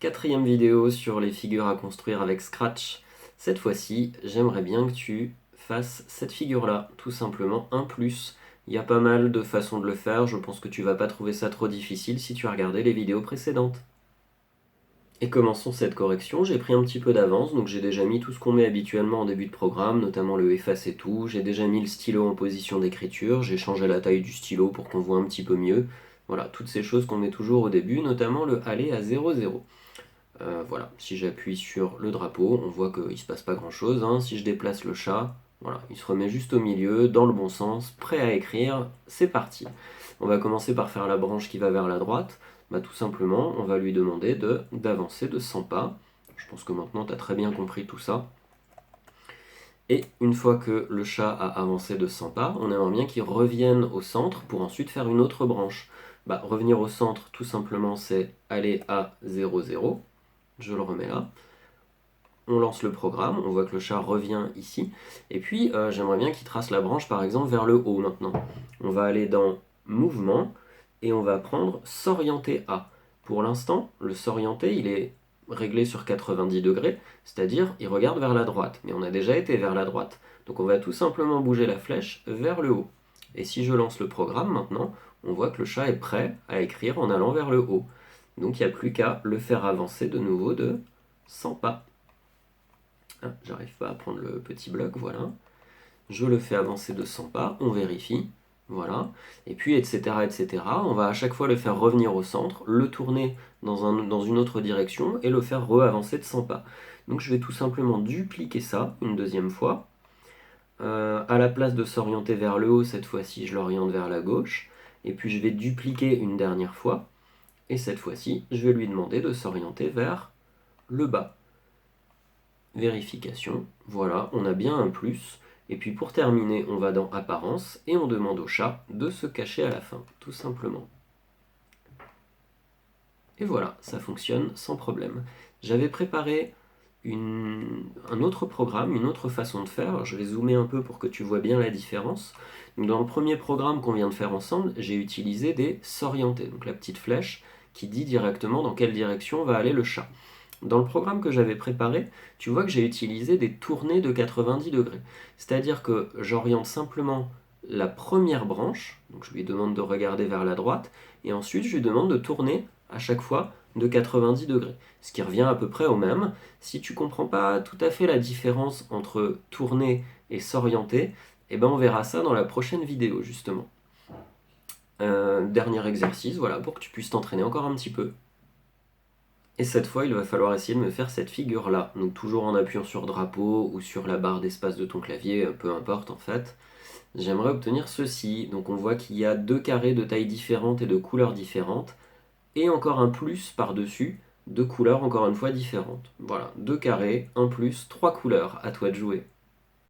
Quatrième vidéo sur les figures à construire avec Scratch. Cette fois-ci, j'aimerais bien que tu fasses cette figure-là, tout simplement un plus. Il y a pas mal de façons de le faire, je pense que tu vas pas trouver ça trop difficile si tu as regardé les vidéos précédentes. Et commençons cette correction, j'ai pris un petit peu d'avance, donc j'ai déjà mis tout ce qu'on met habituellement en début de programme, notamment le efface et tout, j'ai déjà mis le stylo en position d'écriture, j'ai changé la taille du stylo pour qu'on voit un petit peu mieux. Voilà, toutes ces choses qu'on met toujours au début, notamment le aller à 0,0. Voilà, si j'appuie sur le drapeau, on voit qu'il ne se passe pas grand chose, hein. Si je déplace le chat, voilà, il se remet juste au milieu, dans le bon sens, prêt à écrire, c'est parti. On va commencer par faire la branche qui va vers la droite. Bah, tout simplement, on va lui demander d'avancer de 100 pas. Je pense que maintenant tu as très bien compris tout ça. Et une fois que le chat a avancé de 100 pas, on aimerait bien qu'il revienne au centre pour ensuite faire une autre branche. Bah, revenir au centre, tout simplement, c'est aller à 0,0. Je le remets là. On lance le programme, on voit que le chat revient ici. Et puis, j'aimerais bien qu'il trace la branche, par exemple, vers le haut maintenant. On va aller dans Mouvement et on va prendre S'orienter à. Pour l'instant, le s'orienter, il est réglé sur 90 degrés, c'est-à-dire il regarde vers la droite. Mais on a déjà été vers la droite. Donc on va tout simplement bouger la flèche vers le haut. Et si je lance le programme maintenant, on voit que le chat est prêt à écrire en allant vers le haut. Donc il n'y a plus qu'à le faire avancer de nouveau de 100 pas. Ah, j'arrive pas à prendre le petit bloc, voilà. Je le fais avancer de 100 pas, on vérifie, voilà. Et puis, etc., etc. On va à chaque fois le faire revenir au centre, le tourner dans une autre direction et le faire re-avancer de 100 pas. Donc je vais tout simplement dupliquer ça une deuxième fois. À la place de s'orienter vers le haut, cette fois-ci, je l'oriente vers la gauche. Et puis je vais dupliquer une dernière fois. Et cette fois-ci, je vais lui demander de s'orienter vers le bas. Vérification, voilà, on a bien un plus. Et puis pour terminer, on va dans Apparence et on demande au chat de se cacher à la fin, tout simplement. Et voilà, ça fonctionne sans problème. J'avais préparé un autre programme, une autre façon de faire. Je vais zoomer un peu pour que tu vois bien la différence. Donc dans le premier programme qu'on vient de faire ensemble, j'ai utilisé des s'orienter, donc la petite flèche qui dit directement dans quelle direction va aller le chat. Dans le programme que j'avais préparé, tu vois que j'ai utilisé des tournées de 90 degrés. C'est-à-dire que j'oriente simplement la première branche, donc je lui demande de regarder vers la droite, et ensuite je lui demande de tourner à chaque fois de 90 degrés, ce qui revient à peu près au même. Si tu ne comprends pas tout à fait la différence entre tourner et s'orienter, eh ben on verra ça dans la prochaine vidéo justement. Dernier exercice, voilà, pour que tu puisses t'entraîner encore un petit peu. Et cette fois, il va falloir essayer de me faire cette figure-là. Donc toujours en appuyant sur drapeau ou sur la barre d'espace de ton clavier, peu importe en fait. J'aimerais obtenir ceci. Donc on voit qu'il y a deux carrés de tailles différentes et de couleurs différentes. Et encore un plus par-dessus, de couleurs encore une fois différentes. Voilà, deux carrés, un plus, trois couleurs. À toi de jouer.